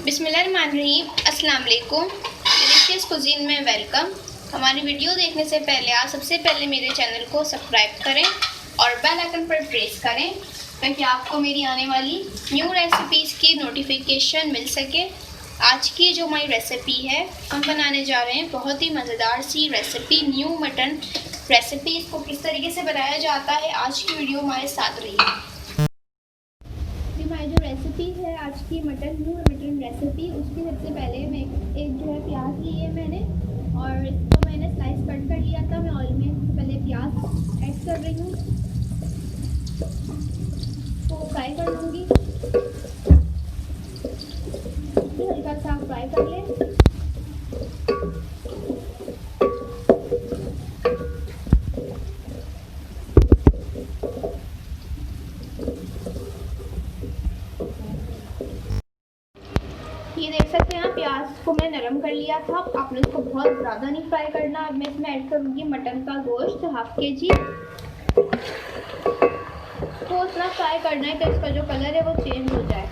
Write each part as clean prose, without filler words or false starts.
बिस्मिल्लाहिर्रहमानिर्रहीम, अस्सलाम वालेकुम। डिलीशियस कुजीन में वेलकम। हमारी वीडियो देखने से पहले आप सबसे पहले मेरे चैनल को सब्सक्राइब करें और बेल आइकन पर प्रेस करें ताकि आपको मेरी आने वाली न्यू रेसिपीज़ की नोटिफिकेशन मिल सके। आज की जो हमारी रेसिपी है, हम बनाने जा रहे हैं बहुत ही मज़ेदार सी रेसिपी, न्यू मटन रेसिपी। इसको किस तरीके से बनाया जाता है, आज की वीडियो हमारे साथ रही। हमारी जो रेसिपी है आज की न्यू मटन रेसिपी, उसकी सबसे पहले मैं एक जो है प्याज ली है मैंने, और इसको मैंने स्लाइस कट कर लिया था। मैं ऑयल में सबसे पहले प्याज ऐड कर रही हूँ, तो फ्राई कर लूँगी। हल्का सा फ्राई कर लें। ये देख सकते हैं, प्याज को मैं नरम कर लिया था। आपने इसको बहुत ज़्यादा नहीं फ्राई करना। अब मैं इसमें ऐड करूँगी मटन का गोश्त, हाफ के जी। तो इतना फ्राई करना है कि इसका जो कलर है वो चेंज हो जाए।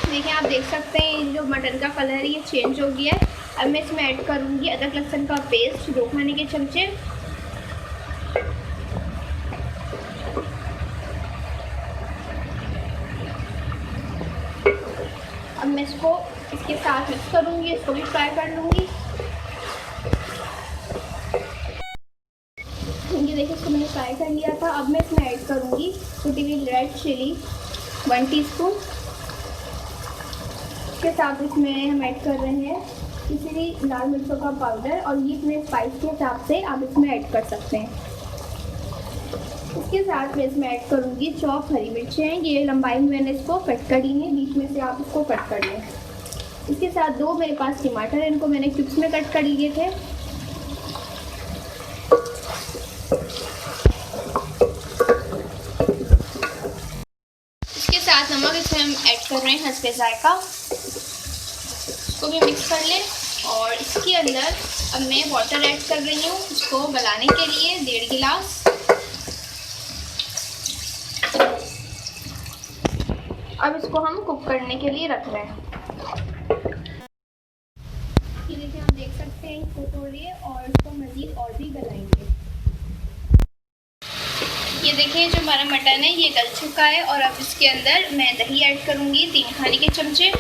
देखिए, आप देख सकते हैं जो मटन का कलर है ये चेंज हो गया है। अब मैं इसमें ऐड करूँगी अदरक लहसुन का पेस्ट, 2 खाने के चमचे। अब मैं इसको इसके साथ मिक्स करूँगी, इसको भी फ्राई कर लूँगी। ये देखिए, इसको मैंने फ्राई कर लिया था। अब मैं इसमें ऐड करूँगी कुटी हुई रेड चिली 1 टीस्पून। इसके साथ इसमें हम ऐड कर रहे हैं किसी भी लाल मिर्चों का पाउडर, और ये अपने स्पाइस के हिसाब से आप इसमें ऐड कर सकते हैं। इसके साथ मैं इसमें ऐड करूँगी चॉप हरी मिर्चें हैं। ये लंबाई में मैंने इसको कट करी है, बीच में से आप इसको कट कर लें। इसके साथ 2 मेरे पास टमाटर है, इनको मैंने क्यूब्स में कट कर लिए थे। इसके साथ नमक इसमें हम ऐड कर रहे हैं हस्बे जायका। इसको भी मिक्स कर लें, और इसके अंदर अब मैं वाटर ऐड कर रही हूँ इसको गलाने के लिए, 1.5 गिलास। अब इसको हम कुक करने के लिए रख रहे हैं। ये देखिए, आप देख सकते हैं कुक हो रही है, और इसको मज़ीद और भी गलाएंगे। ये देखिए, जो हमारा मटन है ये गल चुका है, और अब इसके अंदर मैं दही ऐड करूँगी 3 खाने के चमचे।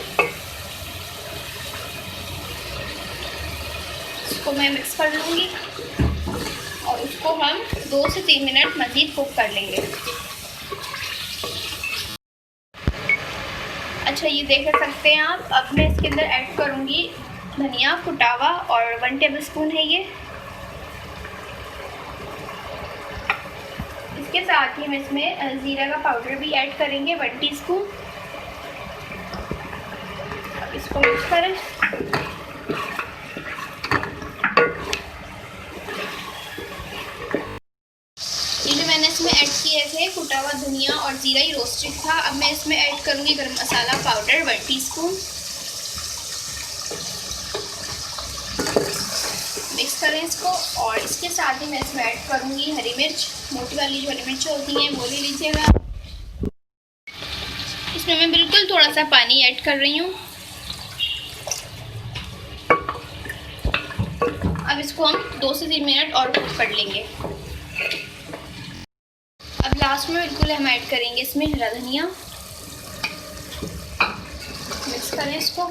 इसको मैं मिक्स कर लूँगी, और इसको हम 2 से 3 मिनट मज़ीद कुक कर लेंगे। अच्छा, ये देख सकते हैं आप। अब मैं इसके अंदर ऐड करूँगी धनिया कुटावा, और 1 टेबलस्पून है ये। इसके साथ ही हम इसमें ज़ीरा का पाउडर भी ऐड करेंगे 1 टीस्पून। अब इसको मिक्स करें। ये जो मैंने इसमें ऐड किए थे कुटा हुआ धनिया और ज़ीरा ही रोस्टेड था। अब मैं इसमें ऐड करूँगी गरम मसाला पाउडर 1 टीस्पून। मिक्स करें इसको, और इसके साथ ही मैं इसमें ऐड करूँगी हरी मिर्च, मोटी वाली जो हरी मिर्च होती हैं वो ले लीजिएगा। इसमें मैं बिल्कुल थोड़ा सा पानी ऐड कर रही हूँ। अब इसको हम 2 से 3 मिनट और कुक कर लेंगे। अब लास्ट में बिल्कुल हम ऐड करेंगे इसमें हरा धनिया। मिक्स करें इसको।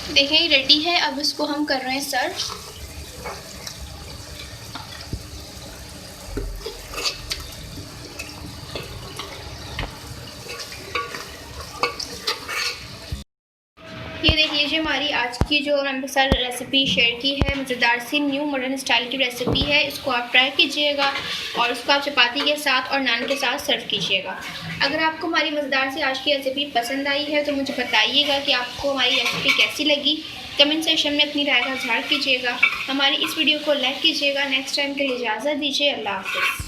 देखें, ये रेडी है। अब इसको हम कर रहे हैं सर्व। ये देखिए, जो हमारी आज की जो हमने साथ रेसिपी शेयर की है, मज़ेदार सी न्यू मॉडर्न स्टाइल की रेसिपी है। इसको आप ट्राई कीजिएगा, और उसको आप चपाती के साथ और नान के साथ सर्व कीजिएगा। अगर आपको हमारी मज़ेदार सी आज की रेसिपी पसंद आई है तो मुझे बताइएगा कि आपको हमारी रेसिपी कैसी लगी। कमेंट सेक्शन में अपनी राय का इज़हार कीजिएगा। हमारी इस वीडियो को लाइक कीजिएगा। नेक्स्ट टाइम के लिए इजाज़त दीजिए। अल्लाह हाफ़िज़।